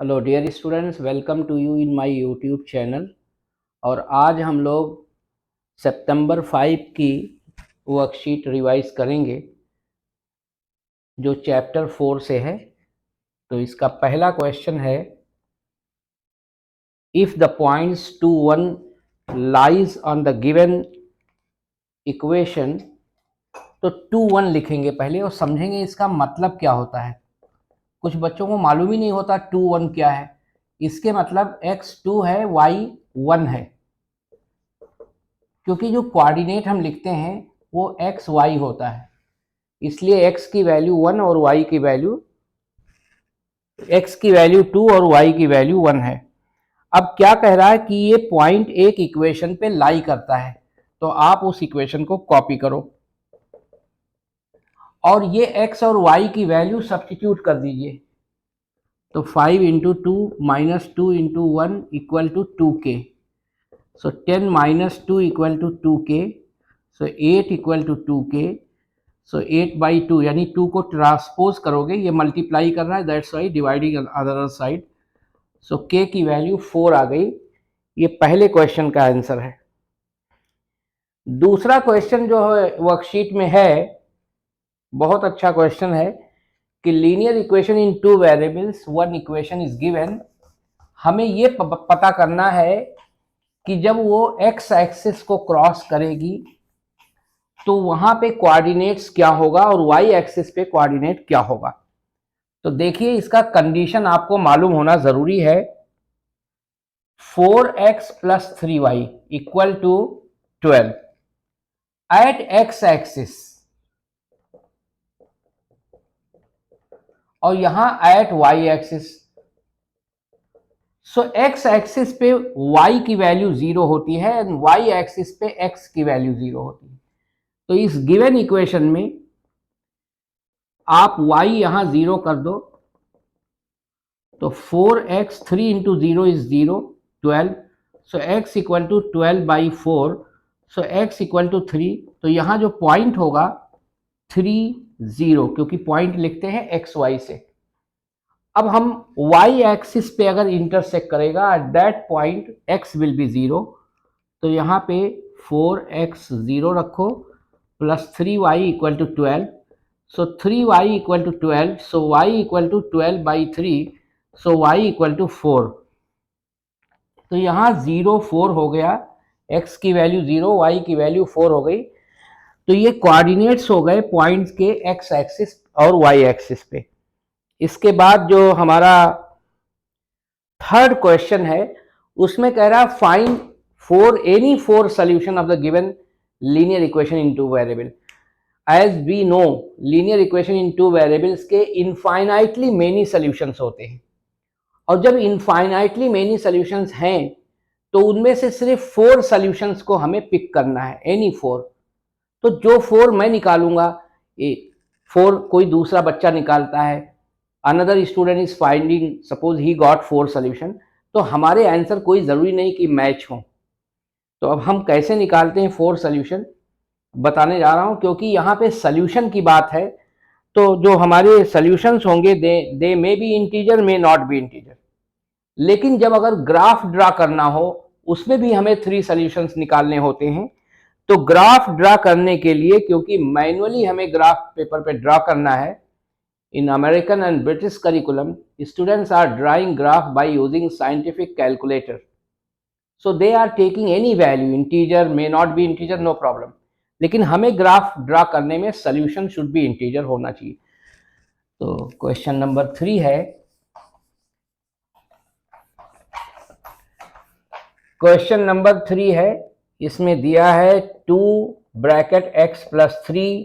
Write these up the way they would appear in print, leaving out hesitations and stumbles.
Hello dear students, welcome to you in my YouTube channel. और आज हम लोग सितंबर 5 की वर्कशीट रिवाइज करेंगे जो चैप्टर 4 से है। तो इसका पहला क्वेश्चन है, if the points 2 1 lies on the given equation. तो 2 1 लिखेंगे पहले और समझेंगे इसका मतलब क्या होता है। कुछ बच्चों को मालूम ही नहीं होता 2 1 क्या है। इसके मतलब x2 है, y1 है, क्योंकि जो कोऑर्डिनेट हम लिखते हैं वो एक्स वाई होता है, इसलिए x की वैल्यू 1 और y की वैल्यू x की वैल्यू 2 और y की वैल्यू 1 है। अब क्या कह रहा है कि ये पॉइंट एक इक्वेशन पे लाई करता है, तो आप उस इक्वेशन को कॉपी करो और ये x और y की वैल्यू सब्स्टिट्यूट कर दीजिए। तो 5 into two minus 2 into 1 equal to 2k। So 10 minus 2 equal to 2k। So 8 equal to 2k। So 8/2 यानी 2 को ट्रांसपोज करोगे, ये मल्टीप्लाई कर रहा है, that's why dividing other side. So k की वैल्यू 4 आ गई। ये पहले क्वेश्चन का आंसर है। दूसरा क्वेश्चन जो है वर्कशीट में है, बहुत अच्छा क्वेश्चन है कि linear equation in two variables, one equation is given. हमें ये पता करना है कि जब वो x एक्सिस को क्रॉस करेगी तो वहां पे कोऑर्डिनेट्स क्या होगा और y एक्सिस पे कोऑर्डिनेट क्या होगा। तो देखिए, इसका कंडीशन आपको मालूम होना जरूरी है। 4x plus 3y equal to 12 at x axis, और यहां at y axis. So x axis पे y की वैल्यू 0 होती है एंड y एक्सिस पे x की वैल्यू 0 होती है। तो इस गिवन इक्वेशन में आप y यहां 0 कर दो, तो 4x 3 into 0 is 0, 12। So x equal to 12/4। So x equal to 3। तो यहाँ जो पॉइंट होगा 3 0, क्योंकि पॉइंट लिखते हैं एक्स वाई से। अब हम y एक्सिस पे अगर इंटरसेक्ट करेगा, at that point x will be 0। तो यहाँ पे 4x 0 रखो plus 3y equal to 12। So 3y equal to 12। So y equal to 12/3। So y equal to 4। तो यहाँ 0 4 हो गया, x की वैल्यू 0, y की वैल्यू 4 हो गई। तो ये कोऑर्डिनेट्स हो गए पॉइंट्स के x एक्सिस और y एक्सिस पे। इसके बाद जो हमारा थर्ड क्वेश्चन है, उसमें कह रहा है find four any four solution of the given linear equation in two variable. As we know, linear equation in two variables के इनफाइनाइटली मेनी सोल्यूशंस होते हैं, और जब इनफाइनाइटली मेनी सोल्यूशंस हैं तो उनमें से सिर्फ 4 सोल्यूशंस को हमें पिक करना है, एनी 4। तो जो 4 मैं निकालूंगा, 4 कोई दूसरा बच्चा निकालता है, another student is finding, suppose he got 4 solution, तो हमारे आंसर कोई ज़रूरी नहीं कि मैच हो। तो अब हम कैसे निकालते हैं 4 सोल्यूशन, बताने जा रहा हूं। क्योंकि यहाँ पे सोल्यूशन की बात है, तो जो हमारे सोल्यूशंस होंगे they may be integer, may not be integer. लेकिन जब अगर ग्राफ ड्रा करना हो, उसमें भी हमें 3 सोल्यूशंस निकालने होते हैं। तो ग्राफ ड्रा करने के लिए, क्योंकि मैनुअली हमें ग्राफ पेपर पे ड्रा करना है, in American and British curriculum, students are drawing graph by using scientific calculator. So they are taking any value, integer, may not be integer, no problem. लेकिन हमें ग्राफ ड्रा करने में solution should be integer होना चाहिए। तो question number 3 है, question number 3 है, इसमें दिया है 2 bracket x plus 3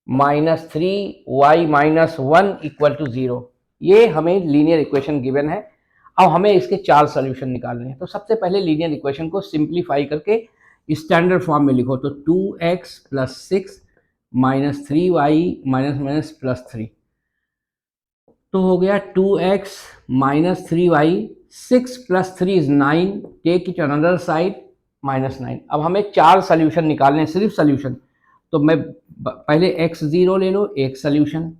minus 3y minus 1 equal to 0। ये हमें लीनियर इक्वेशन गिवन है। अब हमें इसके 4 सोल्यूशन निकालने हैं। तो सबसे पहले लीनियर इक्वेशन को सिंप्लीफाई करके स्टैंडर्ड फॉर्म में लिखो। तो 2x plus 6 minus 3y minus minus plus 3, तो हो गया 2x minus 3y, 6 plus 3 is 9, take it another side minus 9। अब हमें 4 सोल्यूशन निकालने हैं, सिर्फ सोल्यूशन। तो मैं पहले x0 ले लो, एक सोल्यूशन,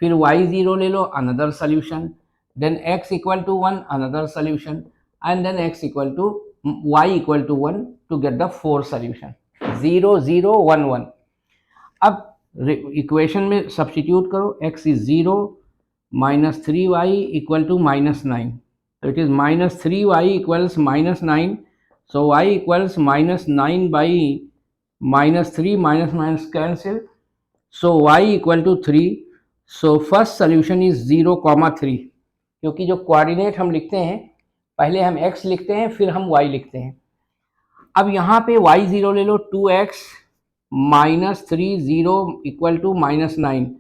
फिर y0 ले लो, another solution, then x equal to 1 another solution, and then x equal to y equal to 1 to get the fourth solution. 0 0 1 1. अब इक्वेशन में सब्स्टिट्यूट करो, x is 0 minus 3y equal to minus 9, so it is minus 3y equals minus 9, so y equals minus 9 by minus 3, minus minus cancel, so y equal to 3. so first solution is 0 comma 3, क्योंकि जो coordinate हम लिखते हैं पहले हम x लिखते हैं फिर हम y लिखते हैं. अब यहाँ पे y0 ले लो, 2x minus 3 0 equal to minus 9,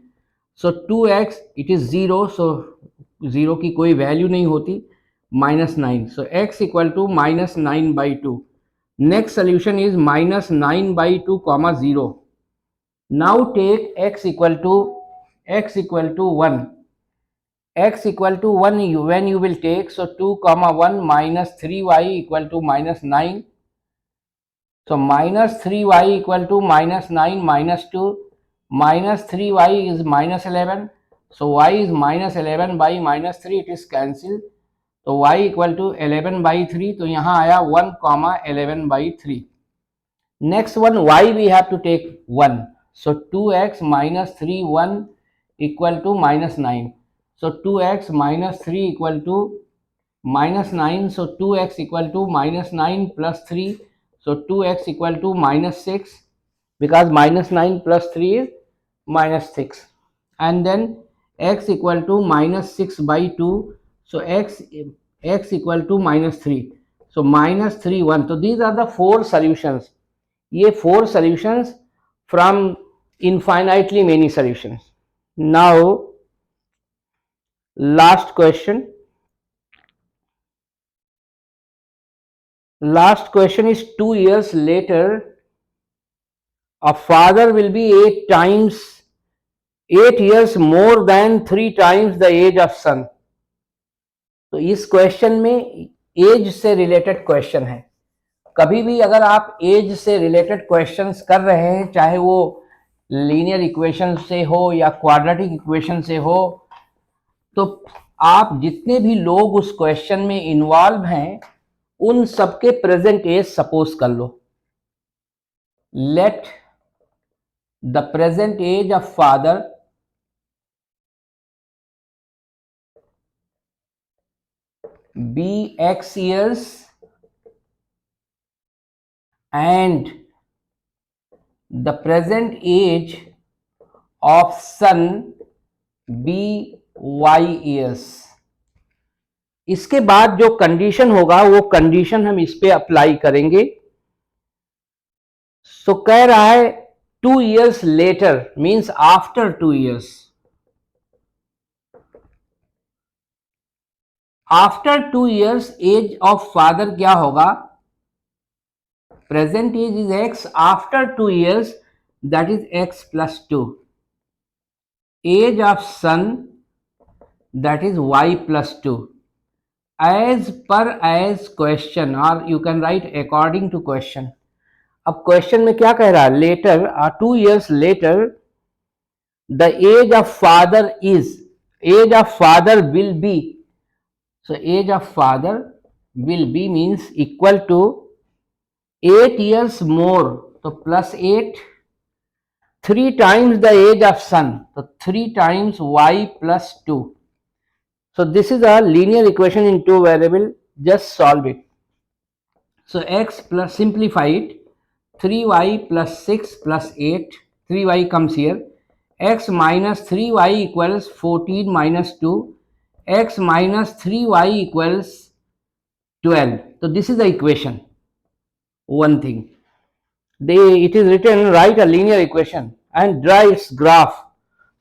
so 2x it is 0, so 0 की कोई वैल्यू नहीं होती, minus 9, so x equal to minus 9 by 2. Next solution is minus 9 by 2 comma 0. Now take x equal to 1. X equal to 1 when you will take, so 2 comma 1 minus 3y equal to minus 9. So minus 3y equal to minus 9 minus 2, minus 3y is minus 11. So y is minus 11 by minus 3, it is cancelled. तो y equal to 11 by 3, तो यहाँ आया 1 comma 11 by 3. Next one, y we have to take 1. So 2x minus 3 1 equal to minus 9. So 2x minus 3 equal to minus 9. So 2x equal to minus 9 plus 3. So 2x equal to minus 6, because minus 9 plus 3 is minus 6. And then x equal to minus 6 by 2. So x equal to minus 3. So minus 3 1. So these are the 4 solutions. ये 4 solutions from infinitely many solutions. Now last question. Last question is 2 years later a father will be 8 years more than 3 times the age of son. तो इस question में as से related question है. कभी भी अगर आप एज से रिलेटेड क्वेश्चंस कर रहे हैं, चाहे वो लीनियर इक्वेशन से हो या क्वाड्रेटिक इक्वेशन से हो, तो आप जितने भी लोग उस क्वेश्चन में इन्वॉल्व हैं उन सबके प्रेजेंट एज सपोज कर लो. Let the present age of father be x years and the present age of son be y years. इसके बाद जो कंडीशन होगा वो कंडीशन हम इस पे अप्लाई करेंगे. सो कह रहा है 2 years later means after 2 years. After 2 years age of father क्या होगा? Present age is x, after 2 years that is x plus 2. Age of son that is y plus 2. as per as question, or you can write according to question. अब question में क्या कह रहा है? Later 2 years later the age of father is, age of father will be, so age of father will be means equal to 8 years more, so plus 8, 3 times the age of son, so 3 times y plus 2. So this is a linear equation in 2 variable, just solve it. So x plus, simplify it, 3y plus 6 plus 8, 3y comes here, x minus 3y equals 14 minus 2, x minus 3y equals 12. So this is the equation. One thing, it is written, write a linear equation and draw its graph.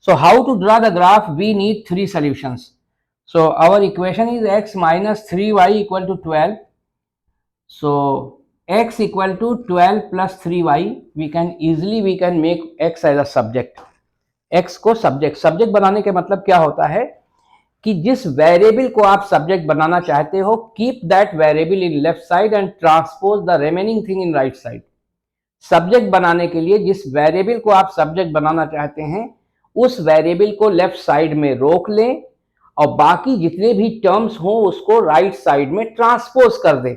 So how to draw the graph? We need 3 solutions. So our equation is x minus 3y equal to 12. So x equal to 12 plus 3y. We can make x as a subject. x को subject बनाने के मतलब क्या होता है कि जिस variable को आप सब्जेक्ट बनाना चाहते हो, keep that variable in left side and transpose the remaining thing in right side. Subject बनाने के लिए जिस वेरिएबल को आप सब्जेक्ट बनाना चाहते हैं उस वेरिएबल को लेफ्ट साइड में रोक लें और बाकी जितने भी टर्म्स हों उसको राइट साइड में ट्रांसपोज कर दे।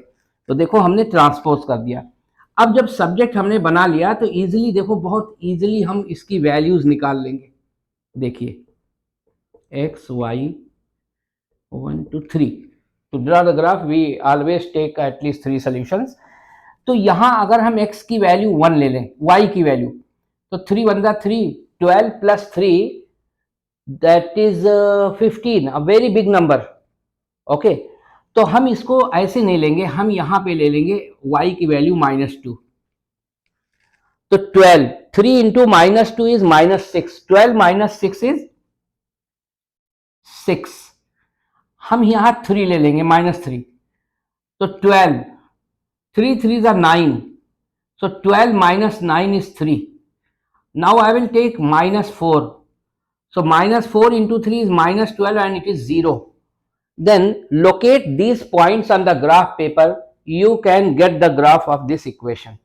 तो देखो हमने ट्रांसपोज कर दिया। अब जब सब्जेक्ट हमने बना लिया तो इजीली देखो, बहुत इजीली हम इसकी वैल्यूज निकाल लेंगे। देखिए x y 1 to 3, to draw the graph we always take at least 3 solutions। तो यहां अगर हम x की वैल्यू 1 ले लें, y की वैल्यू, तो 3 1 3, 12 plus 3 that is 15, a very big number। Okay, तो हम इसको ऐसे नहीं लेंगे, हम यहां पे ले लेंगे y की वैल्यू -2। तो 12, 3 इंटू -2 इज -6, 12 - 6 इज 6। हम यहां 3 ले लेंगे, -3, तो 12, 3 3s are 9, so 12 minus 9 is 3। Now I will take -4, so -4 into 3 is -12 and it is 0। Then locate these points on the graph paper, you can get the graph of this equation।